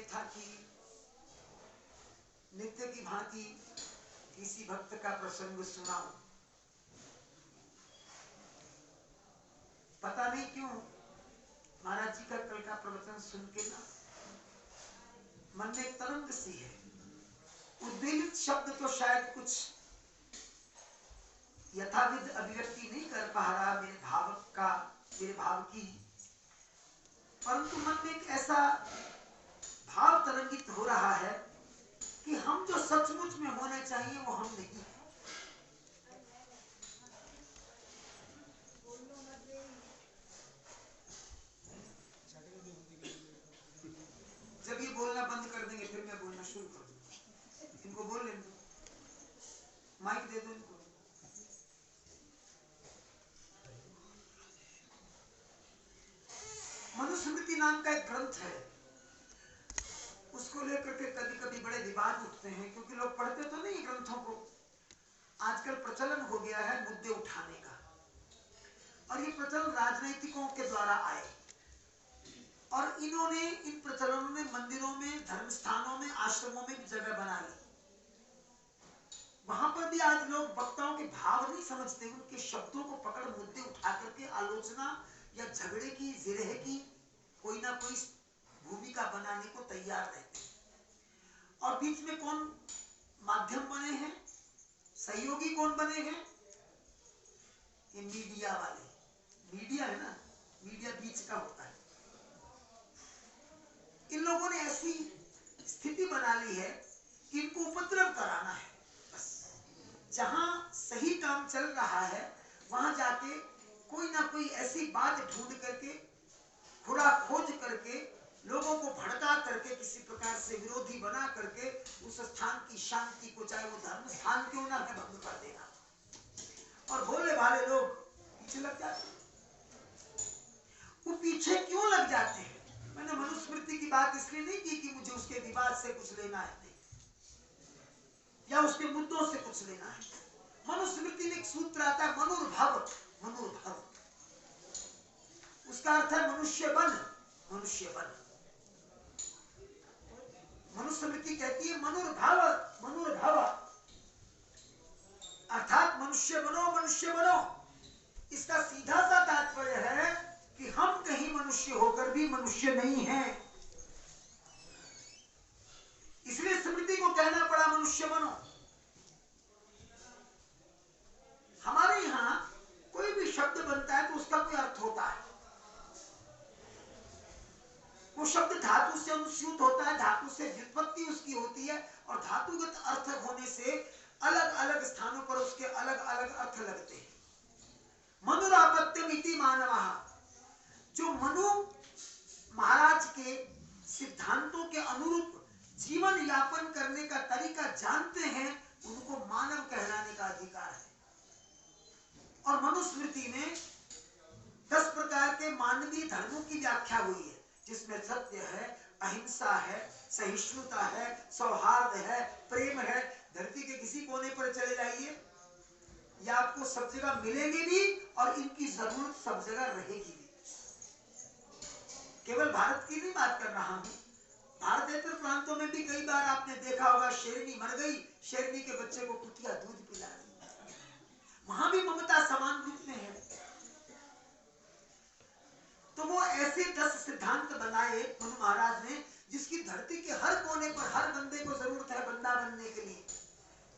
था कि नित्य की भांति किसी भक्त का प्रसंग सुनाऊं। पता नहीं क्यों महाराज जी का कल का प्रवचन सुन के ना मन में एक तरंग सी है। उद्वेलित शब्द तो शायद कुछ यथाविध अभिव्यक्ति नहीं कर पा रहा मेरे भाव की, परंतु मन में एक ऐसा भाव तरंगित हो रहा है कि हम जो सचमुच में होने चाहिए वो हम नहीं है। जब ये बोलना बंद कर देंगे फिर मैं बोलना शुरू कर दूंगा। इनको बोल लेंगे, माइक दे दो इनको। मनुस्मृति नाम का एक ग्रंथ है, उसको लेकर के कभी कभी बड़े विवाद उठते हैं, क्योंकि लोग पढ़ते तो नहीं ग्रंथों को। आजकल प्रचलन हो गया है मुद्दे उठाने का, और ये प्रचलन राजनीतिकों के द्वारा आए, और इन्होंने इन प्रचलनों में मंदिरों में, धर्म स्थानों में, आश्रमों में भी जगह बना ली। वहां पर भी आज लोग वक्ताओं के भाव नहीं समझते, उनके शब्दों को पकड़ मुद्दे उठा करके आलोचना या झगड़े की, जिरह की कोई ना कोई भूमिका बनाने को तैयार रहते हैं। और बीच में कौन माध्यम बने हैं, सहयोगी कौन बने हैं? ये मीडिया वाले। मीडिया है ना, मीडिया बीच का होता है। इन लोगों ने ऐसी स्थिति बना ली है कि इनको उपद्रव कराना है। बस जहां सही काम चल रहा है वहां जाके कोई ना कोई ऐसी बात ढूंढ करके, खुरा खोज करके, लोगों को भड़का करके, किसी प्रकार से विरोधी बना करके उस स्थान की शांति को, चाहे वो धर्म स्थान क्यों ना है, भंग कर देना। और भोले भाले लोग पीछे लग जाते हैं। वो पीछे क्यों लग जाते हैं? मैंने मनुस्मृति की बात इसलिए नहीं की कि मुझे उसके विवाद से कुछ लेना है, नहीं, या उसके मुद्दों से कुछ लेना है। मनुस्मृति में एक सूत्र आता है मनुर्भव। मनुर्भव उसका अर्थ है मनुष्य बन, मनुष्य बन। मनुस्मृति कहती है मनुर्भव, मनुर्भव अर्थात मनुष्य बनो, मनुष्य बनो। इसका सीधा सा तात्पर्य है कि हम कहीं मनुष्य होकर भी मनुष्य नहीं हैं, इसलिए स्मृति को कहना पड़ा मनुष्य बनो। हमारे यहां कोई भी शब्द बनता है तो उसका कोई अर्थ होता है। वो शब्द धातु से अनुस्यूत होता है, धातु से व्युत्पत्ति उसकी होती है, और धातुगत अर्थ होने से अलग अलग स्थानों पर उसके अलग अलग अर्थ लगते हैं। मनुरापत्यम इति मानवः, जो मनु महाराज के सिद्धांतों के अनुरूप जीवन यापन करने का तरीका जानते हैं, उनको मानव कहलाने का अधिकार है। और मनुस्मृति में 10 प्रकार के मानवीय धर्मों की व्याख्या हुई है, जिसमें सत्य है, अहिंसा है, सहिष्णुता है, सौहार्द है, प्रेम है। धरती के किसी कोने पर चले जाइए, ये आपको सब जगह मिलेंगे भी, और इनकी जरूरत सब जगह रहेगी भी। केवल भारत की नहीं बात कर रहा हूं, भारतेतर प्रांतों में भी कई बार आपने देखा होगा, शेरनी मर गई, शेरनी के बच्चे को कुतिया दूध पिला दी। वहां भी ममता समान रूप में है। तो वो ऐसे 10 सिद्धांत बनाए मनु महाराज ने, जिसकी धरती के हर कोने पर हर बंदे को जरूरत है बंदा बनने के लिए।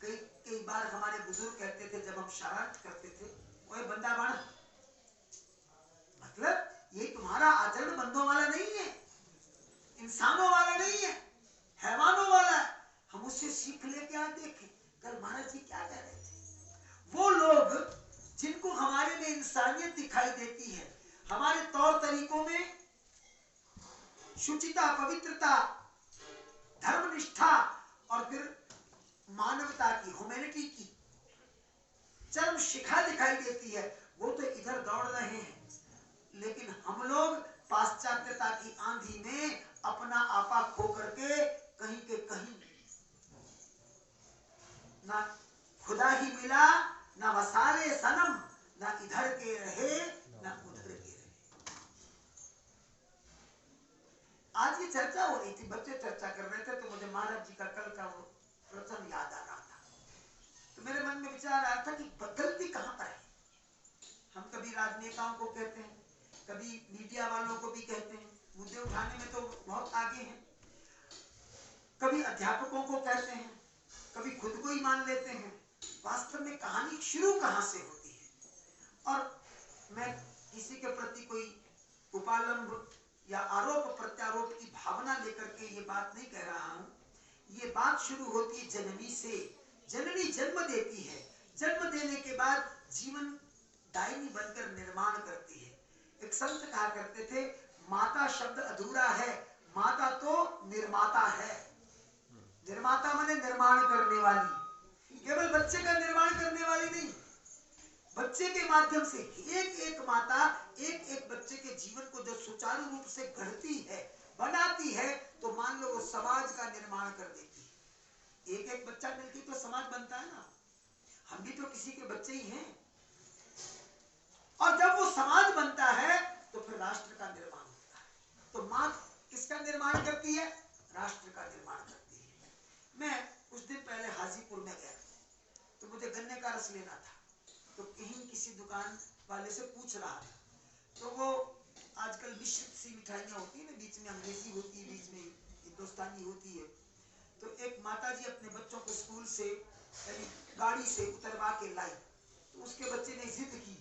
कई बार हमारे बुजुर्ग कहते थे, जब हम शरारत करते थे, ओए बंदा बन, मतलब ये तुम्हारा आचरण बंदों वाला नहीं है, इंसानों वाला नहीं है, हैवानों वाला है। हम उससे सीख लेके आज देखें कल महाराज जी क्या कह रहे थे। वो लोग जिनको हमारे में इंसानियत दिखाई देती है, हमारे तौर तरीकों में शुचिता, पवित्रता, धर्मनिष्ठा और फिर मानवता की, ह्यूमैनिटी की चरम शिखा दिखाई देती है, वो तो इधर दौड़ रहे हैं। लेकिन हम लोग पाश्चात्यता की आंधी में अपना आपा खो करके कहीं के कहीं, ना खुदा ही मिला, ना वसारे सनम, ना इधर के रहे ना उधर के रहे। आज आज की चर्चा हो रही थी, बच्चे चर्चा कर रहे थे, तो मुझे महाराज जी का कल का वो प्रवचन याद आ रहा था। तो मेरे मन में विचार आ रहा था कि गलती कहां पर है। हम कभी राजनेताओं को कहते हैं, कभी मीडिया वालों को भी कहते हैं, मुद्दे उठाने में तो बहुत आगे हैं, कभी अध्यापकों को कहते हैं, कभी खुद को ही मान लेते हैं। वास्तव में कहानी शुरू कहां से होती है। और मैं किसी के प्रति कोई उपालंब या आरोप प्रत्यारोप की भावना लेकर के ये बात नहीं कह रहा हूं। ये बात शुरू होती है जननी से। जननी जन्म देती है, जन्म देने के बाद जीवन दायिनी बनकर निर्माण करती है। एक संत कहा करते थे, माता शब्द अधूरा है, माता तो निर्माता है। निर्माता माने निर्माण करने वाली, केवल बच्चे का निर्माण करने वाली नहीं, बच्चे के माध्यम से एक एक माता एक एक बच्चे के जीवन को जो सुचारू रूप से गढ़ती है, बनाती है, तो मान लो वो समाज का निर्माण कर देती है। एक एक बच्चा मिलकर तो समाज बनता है ना, हम भी तो किसी के बच्चे ही हैं। और जब वो समाज बनता है तो फिर राष्ट्र का निर्माण होता है। तो माँ किसका निर्माण करती है? राष्ट्र का निर्माण करती है। मैं कुछ दिन पहले हाजीपुर में गया, तो मुझे गन्ने का रस लेना था, तो कहीं किसी दुकान वाले से पूछ रहा था, तो वो आजकल मिश्रित सी मिठाइयाँ होती है ना, बीच में अंग्रेजी होती है, बीच में हिंदुस्तानी होती है। तो एक माताजी अपने बच्चों को स्कूल से गाड़ी से उतरवा के लाई, तो उसके बच्चे ने जिद की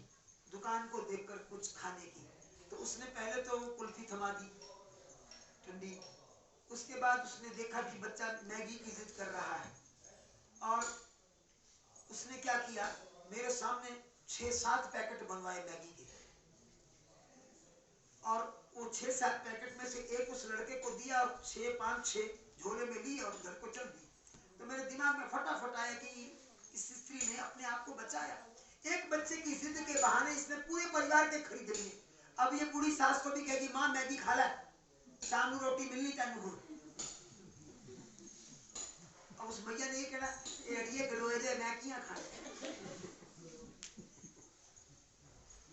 दुकान को देखकर कुछ खाने की। तो उसने पहले तो कुल्फी थमा दी ठंडी, उसके बाद उसने देखा कि बच्चा मैगी की जिद कर रहा है, और उसने क्या किया, मेरे सामने 6-7 पैकेट बनवाए मैगी के, और वो 6-7 पैकेट में से एक उस लड़के को दिया और 5-6 झोले में ली और घर को चल दी। तो मेरे दिमाग में फटाफट आया कि इस स्त्री ने अपने आप को बचाया। एक बच्चे की जिद के बहाने इसने पूरे परिवार के खरीद लिए। अब ये बूढ़ी सास को भी कहेगी, माँ मैगी खा ला, शाम को रोटी मिलनी चाहिए। अब उस भैया ने ये कहना, ये गलोरे मैगियां खाए।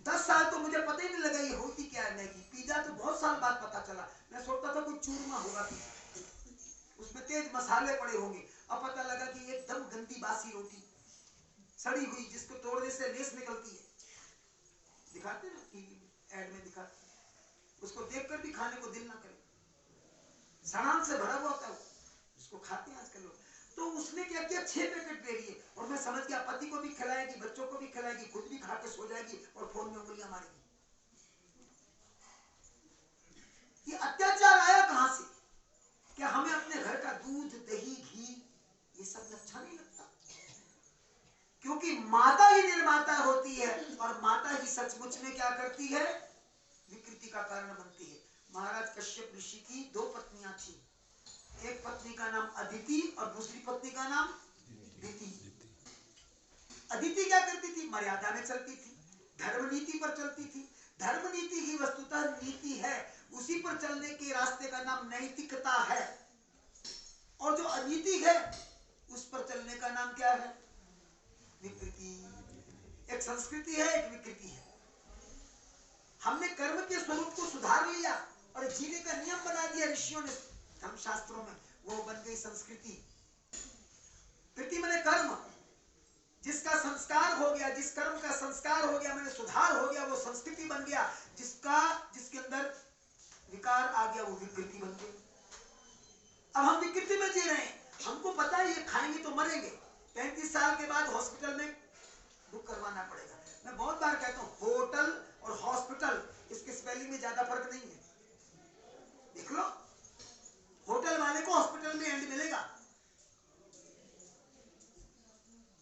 10 साल तो मुझे पता ही नहीं लगा ये होती क्या है मैगी। पिज्जा तो बहुत साल बाद पता चला। मैं सोचता था कोई चूरमा होगा, उसमें तेज मसाले पड़े होंगे। अब पता लगा कि एकदम गंदी बासी रोटी सड़ी हुई, जिसको तोड़ने से लेस निकलती है, दिखाते ना कि ऐड में दिखाते, उसको देखकर भी खाने को दिल ना करे, सड़ान से भरा हुआ होता है, उसको खाते हैं आजकल लोग। तो उसने क्या किया, 6 पैकेट ले लिए, और मैं समझ गया पति को भी खिलाएगी, बच्चों को भी खिलाएगी, खुद भी खा के सो जाएगी और फोन में उंगलियां मारेगी। ये अत्याचार आया कहां से? क्या हमें अपने घर का दूध, दही, घी ये सब अच्छा नहीं लगता? क्योंकि माता ही निर्माता होती है, और माता ही सचमुच में क्या करती है, विकृति का कारण बनती है। महाराज कश्यप ऋषि की 2 पत्नियां थी, एक पत्नी का नाम अदिति और दूसरी पत्नी का नाम दिति। अदिति क्या करती थी, मर्यादा में चलती थी, धर्म नीति पर चलती थी। धर्म नीति ही वस्तुतः नीति है, उसी पर चलने के रास्ते का नाम नैतिकता है। और जो अनीति है उस पर चलने का नाम क्या है, विकृति। एक संस्कृति है, एक विकृति है। हमने कर्म के स्वरूप को सुधार लिया और जीने का नियम बना दिया ऋषियों ने धर्मशास्त्रों में, वो बन गई संस्कृति। कृति माने कर्म, जिसका संस्कार हो गया, जिस कर्म का संस्कार हो गया, मैंने सुधार हो गया, वो संस्कृति बन गया। जिसके अंदर विकार आ गया, वो विकृति बन गई। अब हम विकृति में जी रहे हैं, हमको पता है ये खाएंगे तो मरेंगे, 35 साल के बाद हॉस्पिटल में बुक करवाना पड़ेगा। मैं बहुत बार कहता हूँ, होटल और हॉस्पिटल इसके स्पेलिंग में ज्यादा फर्क नहीं है, देख लो। होटल वाले को हॉस्पिटल में एंड मिलेगा,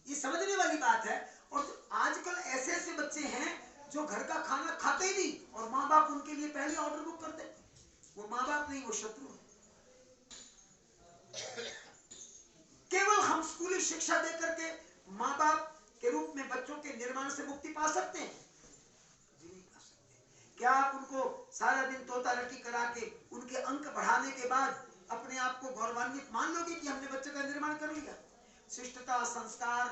ये समझने वाली बात है। और आजकल ऐसे ऐसे बच्चे हैं जो घर का खाना खाते ही नहीं, और माँ बाप उनके लिए पहले ऑर्डर बुक कर देते। वो माँ बाप नहीं, वो शत्रु है। केवल हम स्कूली शिक्षा देकर के माँ बाप के रूप में बच्चों के निर्माण से मुक्ति पा सकते हैं? जी नहीं पा सकते। क्या आप उनको सारा दिन तोता रटी करा के उनके अंक बढ़ाने के बाद अपने आप को गौरवान्वित मान लोगे कि हमने बच्चे का निर्माण कर लिया? शिष्टता, संस्कार।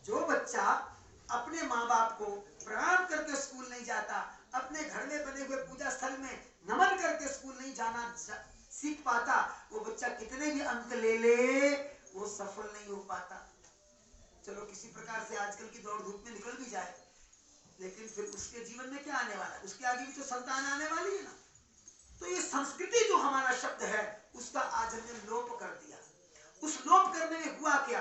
जो बच्चा अपने माँ बाप को प्रणाम करके स्कूल नहीं जाता, अपने घर में बने हुए पूजा स्थल में नमन करके स्कूल नहीं जाना सीख पाता, वो बच्चा कितने भी अंक ले ले वो सफल नहीं हो पाता। चलो किसी प्रकार से आजकल की दौड़ धूप में निकल भी जाए, लेकिन फिर उसके जीवन में क्या आने वाला है? उसके आगे भी तो संतान आने वाली है ना। तो ये संस्कृति जो हमारा शब्द है उसका आज हमने लोप कर दिया। उस लोप करने में हुआ क्या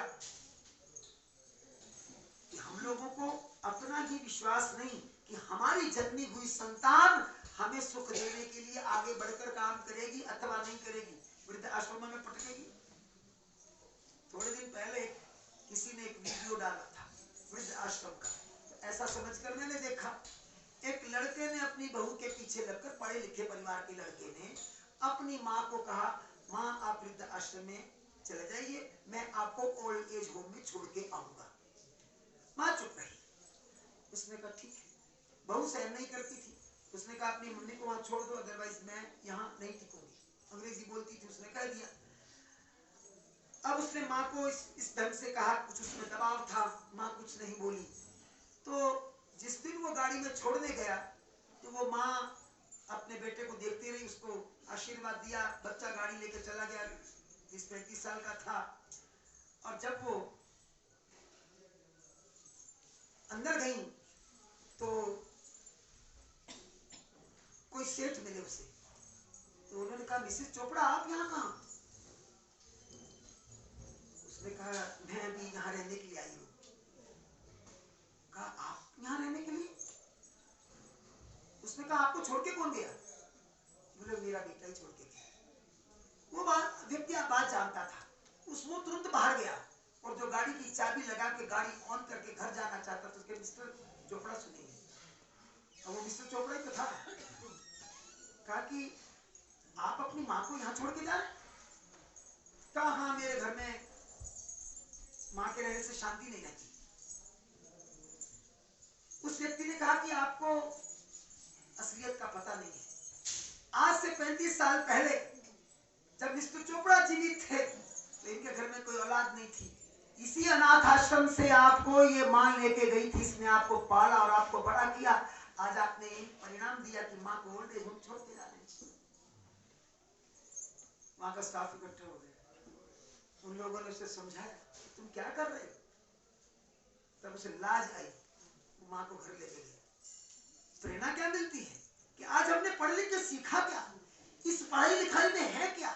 कि हम लोगों को अपना ही विश्वास नहीं कि हमारी जन्मी हुई संतान हमें सुख देने के लिए आगे बढ़कर काम करेगी अथवा नहीं करेगी, वृद्ध आश्रम में पटकेगी। थोड़े दिन पहले किसी ने एक वीडियो डाला था वृद्ध आश्रम का, तो ऐसा समझकर मैंने देखा, एक लड़के ने अपनी बहू के पीछे लगकर, पढ़े लिखे परिवार के लड़के ने अपनी माँ को कहा, माँ आप वृद्ध आश्रम में चले जाइए, मैं आपको ओल्ड एज होम में छोड़ के आऊंगा। माँ चुप रही। उसने कहा ठीक है। बहू सहन नहीं करती थी, उसने कहा अपनी मम्मी को वहां छोड़ दो, अदरवाइज मैं यहाँ नहीं टिकूंगी। अंग्रेजी बोलती थी, उसने कह दिया। अब उसने माँ को इस ढंग से कहा, कुछ उसमें दबाव था, माँ कुछ नहीं बोली। तो जिस दिन वो गाड़ी में छोड़ने गया तो वो माँ अपने बेटे को देखती रही, उसको आशीर्वाद दिया, बच्चा गाड़ी लेके चला गया, 30-35 साल का था। और जब वो अंदर गई तो कोई सेठ मिले उसे, तो उन्होंने कहा मिसेस चोपड़ा आप यहाँ कहाँ? उसने कहा मैं अभी यहाँ रहने के लिए आई हूँ। कहा आप यहाँ रहने के लिए? उसने कहा आपको छोड़ के कौन गया? बोले मेरा बेटा ही छोड़ के गया। वो व्यक्ति बात जानता था, उसमें तुरंत बाहर गया और जो गाड़ी की चाबी लगा के गाड़ी ऑन करके घर जाना चाहता था, उसके मिस्टर चोपड़ा सुनेंगे। और वो मिस्टर चोपड़ा ही तो था। कहा कि आप अपनी माँ को यहाँ छोड़ के जा रहे? कहा हाँ, मेरे घर में माँ के रहने से शांति नहीं रहती। उस व्यक्ति ने कहा कि आपको असलियत का पता नहीं है। आज से 35 साल पहले जब मिस्टर चोपड़ा जीवित थे तो इनके घर में कोई औलाद नहीं थी। इसी अनाथ आश्रम से आपको ये माँ लेके गई थी, इसने आपको पाला और आपको बड़ा किया। आज आपने परिणाम दिया कि माँ को ओल्ड एज होम छोड़ के जा रहे हैं। वहां का स्टाफ इकट्ठे हो गए, उन लोगों ने उसे समझाया तुम क्या कर रहे हो? तब उसे लाज आई, माँ को घर लेके गया। प्रेरणा क्या मिलती है कि आज हमने पढ़ लिख के सीखा क्या? इस पढ़ाई लिखाई में है क्या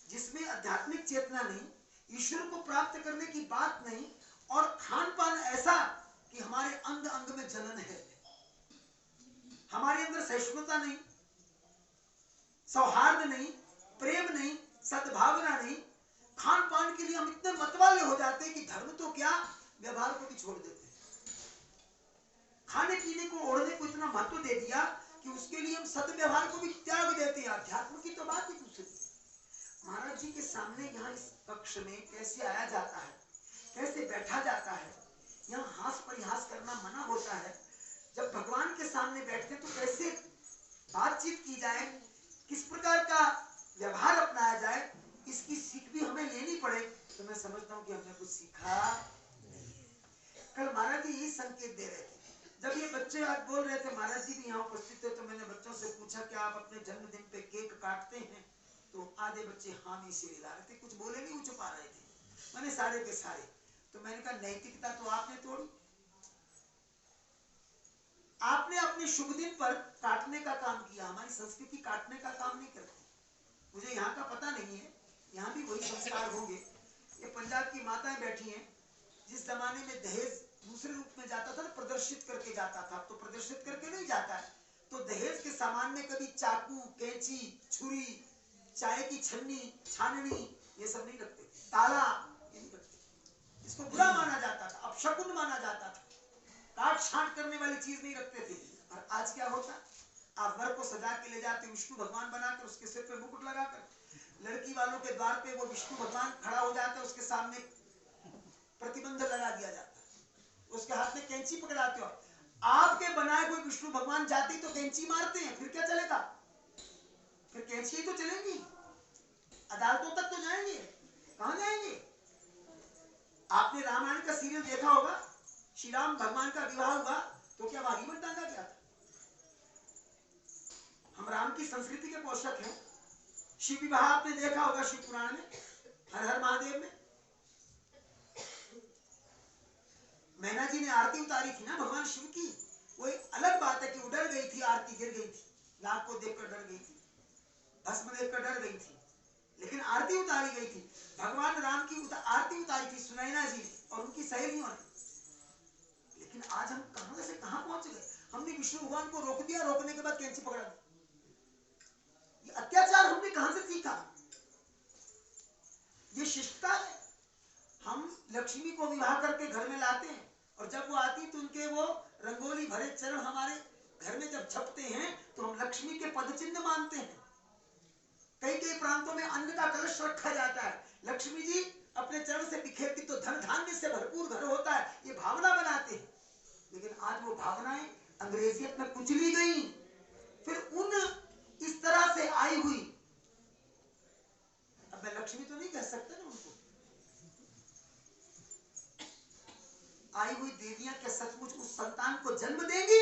जिसमें आध्यात्मिक चेतना नहीं, ईश्वर को प्राप्त करने की बात नहीं, और खान पान ऐसा कि हमारे अंग अंग में जलन है, हमारे अंदर सहिष्णुता नहीं, सौहार्द नहीं, प्रेम नहीं, सद्भावना नहीं। खान पान के लिए हम इतने मतवाले हो जाते हैं कि धर्म तो क्या, व्यवहार को भी छोड़ देते हैं। खाने पीने को, ओढ़ने को इतना महत्व दे दिया कि उसके लिए हम सद्व्यवहार को भी त्याग देते हैं। अध्यात्म की तो बात ही दूसरी। महाराज जी के सामने यहाँ इस कक्ष में कैसे आया जाता है, कैसे बैठा जाता है, यहाँ हास परिहास करना मना होता है। जब भगवान के सामने बैठते तो कैसे बातचीत की जाए, किस प्रकार का व्यवहार अपनाया जाए, इसकी सीख भी हमें लेनी पड़े। तो मैं समझता हूँ कि हमने कुछ सीखा नहीं है। कल महाराज जी यही संकेत दे रहे थे, जब ये बच्चे आज बोल रहे थे, महाराज जी भी यहाँ उपस्थित थे, तो मैंने बच्चों से पूछा कि आप अपने जन्मदिन पे केक काटते हैं? तो आधे बच्चे हाँ में से हिला रहे थे, कुछ बोले नहीं, वो छुपा रहे थे। मैंने सारे के सारे, तो मैंने कहा नैतिकता तो आपने तोड़ी। आपने अपने शुभ दिन पर काटने का काम किया, हमारी संस्कृति काटने का काम नहीं करती। मुझे यहाँ का पता नहीं है, यहाँ भी वही संस्कार होंगे। ये पंजाब की माताएं बैठी हैं, जिस जमाने में दहेज दूसरे रूप में जाता था ना, प्रदर्शित करके जाता था, अब तो प्रदर्शित करके नहीं जाता है। तो दहेज के सामान में कभी चाकू, कैंची, छुरी, चाय की छन्नी, छाननी, ये सब नहीं रखते थे, ताला ये नहीं रखते। इसको बुरा माना जाता था, अपशकुन माना जाता था, काट छांट करने वाली चीज नहीं रखते थे। और आज क्या होता, आप वर को सजा के ले जाते, विष्णु भगवान बनाकर, उसके सिर पे मुकुट लगाकर, लड़की वालों के द्वार पे वो विष्णु भगवान खड़ा हो जाता है, उसके सामने प्रतिबंध लगा दिया जाता है, उसके हाथ में कैंची पकड़ाते हो। आपके बनाए हुए विष्णु भगवान जाते तो कैंची मारते हैं, फिर क्या चलेगा? फिर कैंची ही तो चलेंगी, अदालतों तक तो जाएंगे, कहां जाएंगे? आपने रामायण का सीरियल देखा होगा, श्री राम भगवान का विवाह हुआ तो क्या वागी में टांगा गया था? हम राम की संस्कृति के पोषक हैं। शिव विवाह आपने देखा होगा शिव पुराण में, हर हर महादेव में मैना जी ने आरती उतारी थी ना भगवान शिव की। वो एक अलग बात है कि वो डर गई थी, आरती गिर गई थी, नाग को देखकर डर गई थी, भस्म देखकर डर गई थी, लेकिन आरती उतारी गई थी। भगवान राम की आरती उतारी थी सुनैना जी और उनकी सहेलियों ने। लेकिन आज हम कहां से कहां पहुंच गए। हमने विष्णु भगवान को रोक दिया, रोकने के बाद कैंची पकड़ा दी। ये अत्याचार हमने कहां से सीखा। ये शिष्टता है। हम लक्ष्मी को विवाह करके घर में लाते हैं और जब वो आती तो उनके वो रंगोली भरे चरण हमारे घर में जब छपते हैं तो हम लक्ष्मी के पद चिन्ह मानते हैं। कई कई प्रांतों में अन्न का कलश रखा जाता है, लक्ष्मी जी अपने चरण से बिखेरती तो धन धान्य से भरपूर घर होता है, ये भावना बनाते हैं। लेकिन आज वो भावनाएं अंग्रेजियत में कुचली गई। फिर उन इस तरह से आई हुई, अब मैं लक्ष्मी तो नहीं कह सकता ना उनको, आई हुई देवियां क्या सचमुच उस संतान को जन्म देंगी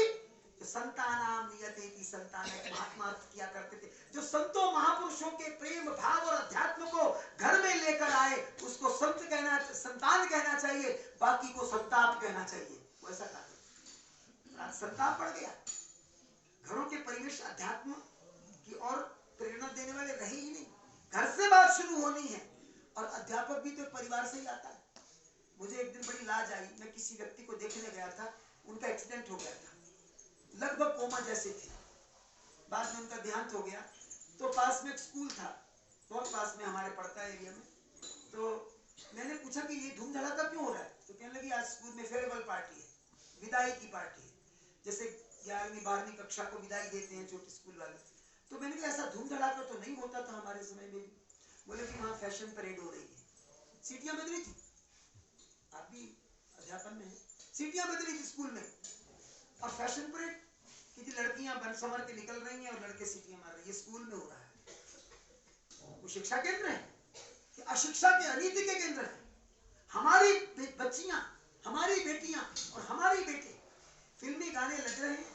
जो संतानाम नियतेति संतान महात्मा किया करते थे। जो संतों महापुरुषों के प्रेम भाव और अध्यात्म को घर में लेकर आए उसको संत कहना, संतान कहना चाहिए, बाकी को संताप कहना चाहिए। वो ऐसा कहा, संताप पड़ गया। घरों के परिवेश अध्यात्म की ओर प्रेरणा देने वाले रहे ही नहीं। घर से बात शुरू होनी है और अध्यापक भी तो परिवार से ही आता है। मुझे एक दिन बड़ी लाज आई, मैं किसी व्यक्ति को देखने गया था, उनका एक्सीडेंट हो गया था, लगभग कोमा जैसे थे, बाद में उनका देहांत हो गया। तो पास में एक स्कूल था, बहुत पास में हमारे पड़ता है एरिया में। तो मैंने पूछा कि ये धूम धड़ाका क्यों हो रहा है, तो कहने लगी आज स्कूल में फेयरवेल पार्टी है, विदाई की पार्टी है, जैसे 11वीं 12वीं कक्षा को विदाई देते हैं छोटे स्कूल वाले। तो मैंने कहा ऐसा धूम धड़ाका तो नहीं होता था हमारे समय में भी। बोले कि वहाँ फैशन परेड हो रही है। सीटियां बदली थी, आप भी अध्यापन में सीटियां बदली थी स्कूल में, और फैशन परेड कि लड़कियां बन संवर के निकल रही हैं और लड़के सीटियां मार रहे हैं। ये स्कूल में हो रहा है। वो शिक्षा केंद्र है कि अशिक्षा के अनीति के केंद्र है। हमारी बच्चियां, हमारी बेटियां और हमारी बेटे फिल्मी गाने लग रहे हैं,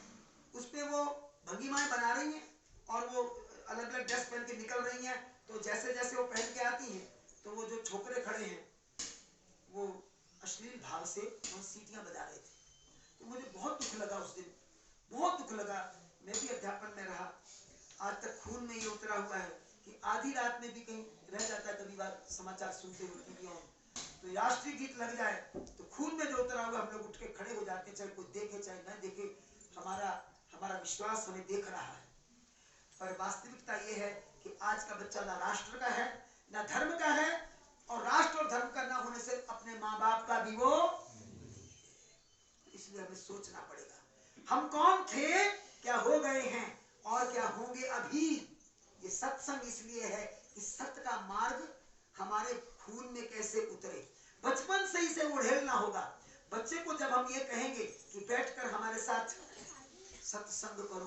उस पे वो भंगिमाएं बना रही हैं और वो अलग अलग ड्रेस पहन के निकल रही हैं। तो जैसे जैसे वो पहन के आती हैं तो वो जो छोकरे खड़े हैं वो अश्लील भाव से सीटियां बजा रहे थे। तो मुझे बहुत दुख लगा उस दिन, बहुत दुख लगा। मैं भी अध्यापन में रहा, आज तक खून में ये उतरा हुआ है कि आधी रात में भी कहीं रह जाता है, कभी बार समाचार सुनते हुए टीवियों में तो राष्ट्रीय गीत लग जाए तो खून में जो उतरा हुआ हम लोग उठ के खड़े हो जाते हैं, चाहे कोई देखे चाहे न देखे। हमारा विश्वास हमें देख रहा है। पर वास्तविकता ये है कि आज का बच्चा ना राष्ट्र का है ना धर्म का है, और राष्ट्र और धर्म का ना होने से अपने माँ बाप का भी वो, इसलिए हमें सोचना पड़ेगा हम कौन थे, क्या हो गए हैं और क्या होंगे अभी। ये सत्संग इसलिए है कि सत्य का मार्ग हमारे खून में कैसे उतरे, बचपन से ही से उड़ेलना होगा। बच्चे को जब हम ये कहेंगे कि बैठकर हमारे साथ सत्संग करो,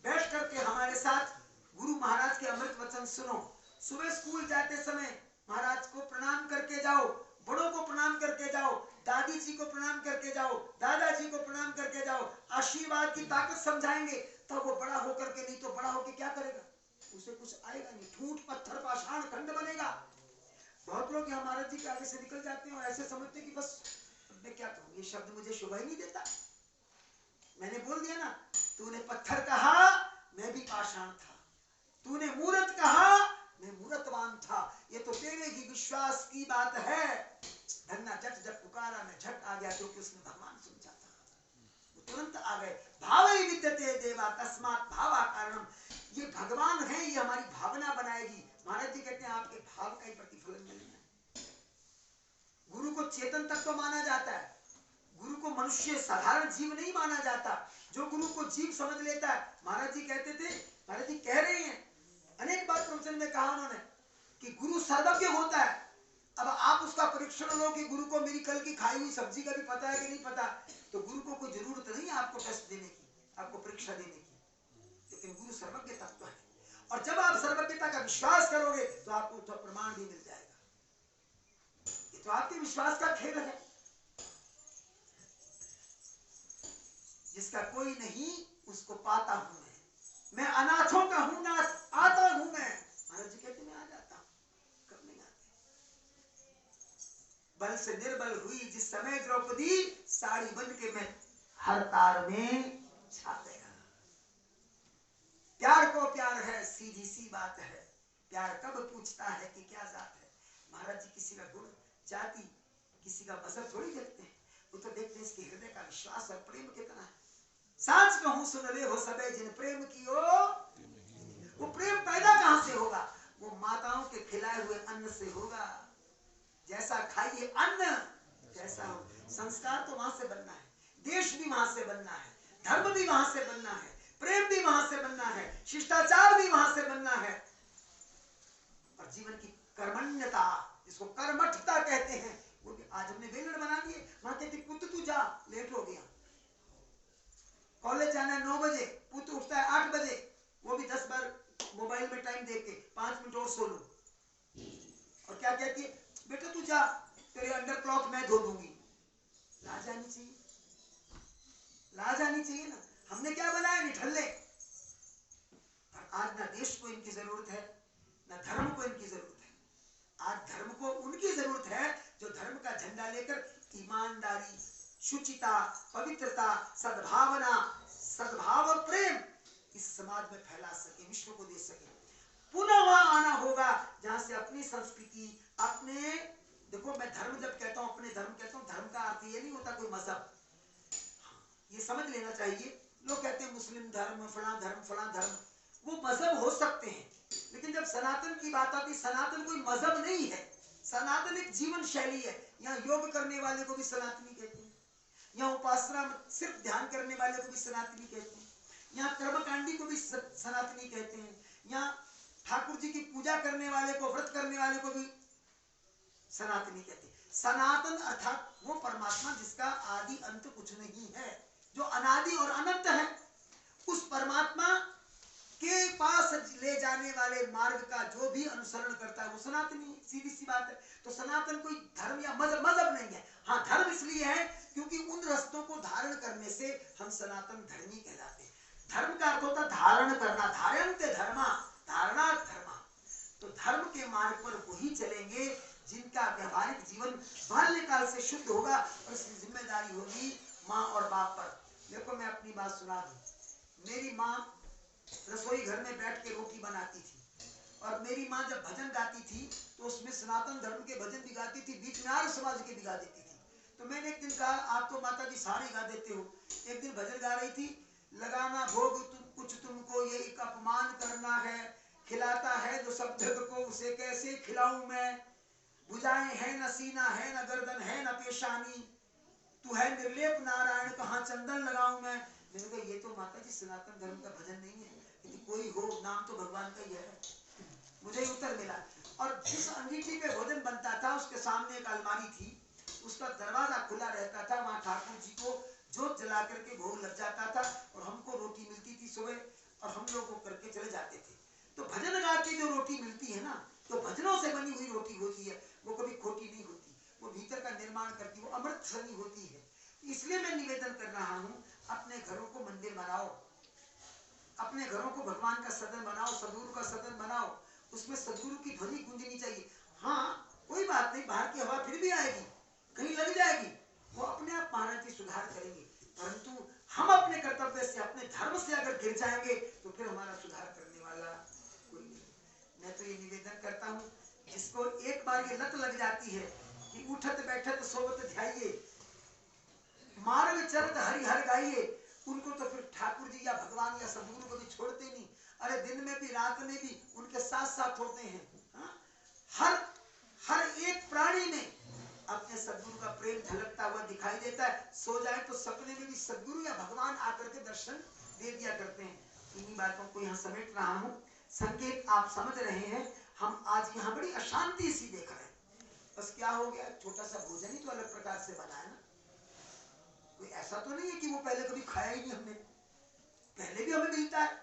बैठ करके हमारे साथ गुरु महाराज के अमृत वचन सुनो, सुबह स्कूल जाते समय महाराज को प्रणाम करके जाओ, बड़ों को प्रणाम करके जाओ, दादी जी को प्रणाम करके जाओ, दादाजी को प्रणाम करके जाओ, आशीर्वाद की ताकत समझाएंगे, तब वो बड़ा होकर के, नहीं तो बड़ा होकर क्या करेगा, उसे कुछ आएगा नहीं, ठूठ पत्थर पाषाण खंड बनेगा। बहुत लोग यहाँ महाराज जी के आगे से निकल जाते हैं और ऐसे समझते हैं कि बस मैं क्या कहूँ, ये शब्द मुझे शोभा ही नहीं देता। मैंने बोल दिया ना, तूने पत्थर कहा मैं भी पाषाण था, तूने मूर्त कहा मैं मूर्तवान था। ये तो तेरे ही विश्वास की बात है। धन्ना जट जब पुकारा मैं झट आ गया, क्योंकि उसने भगवान समझा था, वो तुरंत आ गए। भाव ही विद्यते देवा तस्मात् भावा कारणम। ये भगवान है, ये हमारी भावना बनाएगी। महाराज जी कहते हैं आपके भाव का ही प्रतिफलन मिलना है। गुरु को चेतन तत्व माना जाता है, गुरु को मनुष्य साधारण जीव नहीं माना जाता। जो गुरु को जीव समझ लेता है, महाराज जी कहते थे, महाराज जी कह रहे हैं, अनेक बार प्रवचन में कहा उन्होंने कि गुरु सर्वज्ञ होता है। अब आप उसका परीक्षण लो कि गुरु को मेरी कल की खाई हुई सब्जी का भी पता है कि नहीं पता, तो गुरु को कोई जरूरत नहीं है आपको टेस्ट देने की, आपको परीक्षा देने की। लेकिन गुरु सर्वज्ञ तत्व है, और जब आप सर्वज्ञता का विश्वास करोगे तो आपको तो प्रमाण भी मिल जाएगा। ये तो आपके विश्वास का खेल है। जिसका कोई नहीं उसको पाता हूं मैं, मैं अनाथों का हूं नाथ, आता हूं मैं। महाराज जी कहते मैं आ जाता हूं, कब नहीं आते। बल से निर्बल हुई जिस समय द्रौपदी, साड़ी बन के मैं हर तार में छा गया। प्यार को प्यार है, सीधी सी बात है, प्यार कब पूछता है कि क्या जात है। महाराज जी किसी का गुण जाति किसी का मजहब थोड़ी देखते हैं, वो तो देखते हैं इसके हृदय का विश्वास और प्रेम कितना है। सांच कहूं सुन ले हो सबे जिन प्रेम कियो, वो प्रेम पैदा कहां से होगा, वो माताओं के खिलाए हुए अन्न से होगा। जैसा खाइए अन्न कैसा हो। संस्कार तो वहां से बनना है, देश भी वहां से बनना है, धर्म भी वहां से बनना है, प्रेम भी वहां से बनना है, शिष्टाचार भी वहां से बनना है। और जीवन की कर्मण्यता, जिसको कर्मठता कहते हैं, वो भी आज हमने वेलण बना दिए। मां कहती पुत्र तू जा, लेट हो गया, कॉलेज जाना है 9 बजे, पुत्र उठता है 8 बजे, वो भी 10 बार मोबाइल में टाइम देख के 5 मिनट और सो लो। और क्या कहती है, बेटा तू जा, तेरे अंडर क्लॉथ मैं धो दूंगी। लाज आनी चाहिए, लाज आनी चाहिए ना। हमने क्या बनाया, निठल्ले। पर आज ना देश को इनकी जरूरत है, ना धर्म को इनकी जरूरत है। आज धर्म को उनकी जरूरत है जो धर्म का झंडा लेकर ईमानदारी, शुचिता, पवित्रता, सद्भावना, सद्भाव और प्रेम इस समाज में फैला सके, विश्व को दे सके। पुनः वहां आना होगा जहां से अपनी संस्कृति, अपने, देखो मैं धर्म जब कहता हूं, अपने धर्म कहता हूं, धर्म का अर्थ ये नहीं होता कोई मजहब, ये समझ लेना चाहिए। लोग कहते हैं मुस्लिम धर्म, फला धर्म, फला धर्म, वो मजहब हो सकते हैं, लेकिन जब सनातन की बात आती, सनातन कोई मजहब नहीं है, सनातन एक जीवन शैली है। यहाँ योग करने वाले को भी सनातनी कहते हैं, यहाँ उपासना सिर्फ ध्यान करने वाले को भी सनातनी कहते हैं, यहाँ कर्मकांडी को भी सनातनी कहते हैं, यहाँ ठाकुर जी की पूजा करने वाले को, व्रत करने वाले को भी सनातनी कहते हैं। सनातन अर्थात वो परमात्मा जिसका आदि अंत कुछ नहीं है, जो अनादि और अनंत है, उस परमात्मा के पास ले जाने वाले मार्ग का जो भी अनुसरण करता है वो सनातनी, सीधी सी बात है। तो सनातन कोई धर्म या मजहब नहीं है। हाँ, धर्म इसलिए है क्योंकि उन रस्तों को धारण करने से हम सनातन धर्मी कहलाते हैं। धर्म का अर्थ होता है धारण करना, धारयन्ते धर्मा, धारणा धर्मा। तो धर्म के मार्ग पर वही चलेंगे जिनका व्यवहारिक जीवन बाल्यकाल से शुद्ध होगा, और इसकी जिम्मेदारी होगी माँ और बाप पर। देखो मैं अपनी बात सुना दूं। मेरी माँ रसोई घर में बैठ के रोटी बनाती थी, और मेरी माँ जब भजन गाती थी तो उसमें सनातन धर्म के भजन भी गाती थी, बीच में आर्य समाज के भी गा देती थी। तो मैंने एक दिन कहा, आप तो माता जी सारे गा देते हो। एक दिन भजन गा रही थी, लगाना भोग कुछ तुमको ये एक अपमान करना है, खिलाता है जो सब जग को उसे कैसे खिलाऊं मैं, भुजाएं है न सीना है न गर्दन है न पेशानी, तू है निर्लेप नारायण कहाँ चंदन लगाऊं मैं। मैंने कहा ये तो माता जी सनातन धर्म का भजन नहीं है, यदि कोई हो नाम तो भगवान का ही है। मुझे उत्तर मिला। और जिस अंगीठी पे भोजन बनता था उसके सामने एक अलमारी थी, उसका दरवाजा खुला रहता था, वहां ठाकुर जी को जोत जला करके भोग लग जाता था, और हमको रोटी मिलती थी सुबह, और हम लोग वो करके चले जाते थे। तो भजन गा के जो रोटी मिलती है ना, तो भजनों से बनी हुई रोटी होती है, वो कभी खोटी नहीं होती, वो भीतर का निर्माण करती, वो अमृत सनी होती है। इसलिए मैं निवेदन कर रहा हूँ, अपने घरों को मंदिर बनाओ, अपने घरों को भगवान का सदन बनाओ, सदगुरु का सदन बनाओ, उसमें सदगुरु की ध्वनि गूंजनी चाहिए। हाँ कोई बात नहीं, बाहर की हवा फिर भी आएगी, कहीं लग जाएगी, वो अपने आप महाराज जी सुधार करेंगे, परंतु हम अपने कर्तव्य से, अपने धर्म से अगर गिर जाएंगे तो फिर हमारा सुधार करने वाला कोई नहीं। मैं तो ये निवेदन करता हूँ, जिसको एक बार ये लत लग जाती है कि उठत बैठत सोवत ध्याइए, मार्ग चरत हरि हर गाइए, उनको तो फिर ठाकुर जी या भगवान या सदगुरु को भी छोड़ते नहीं। अरे दिन में भी रात में भी उनके साथ साथ होते हैं। हर एक प्राणी में अपने सदगुरु का प्रेम झलकता हुआ दिखाई देता है। सो जाए तो सपने में भी सदगुरु या भगवान आकर के दर्शन दे दिया करते हैं। इन्हीं बातों को यहाँ समेट रहा हूँ, संकेत आप समझ रहे हैं। हम आज यहाँ बड़ी अशांति सी देख रहे हैं, बस क्या हो गया, छोटा सा भोजन ही तो अलग प्रकार से बना है ना, कोई ऐसा तो नहीं है कि वो पहले कभी खाया ही नहीं हमने, पहले भी हमें मिलता है,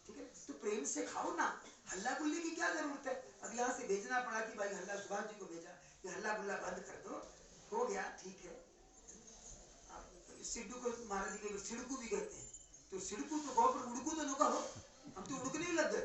ठीक है, तो प्रेम से खाओ ना, हल्ला गुल्ले की क्या जरूरत है। अब यहाँ से भेजना पड़ा कि भाई हल्ला, सुभाष जी को भेजा कि हल्ला गुल्ला बंद कर दो, हो गया ठीक है। सिड्डू को महाराज जी के सिड़कू भी कहते हैं, तो सिड़कू तो कहो पर उड़कू तो न कहो, हम तो उड़कने ही लग गए।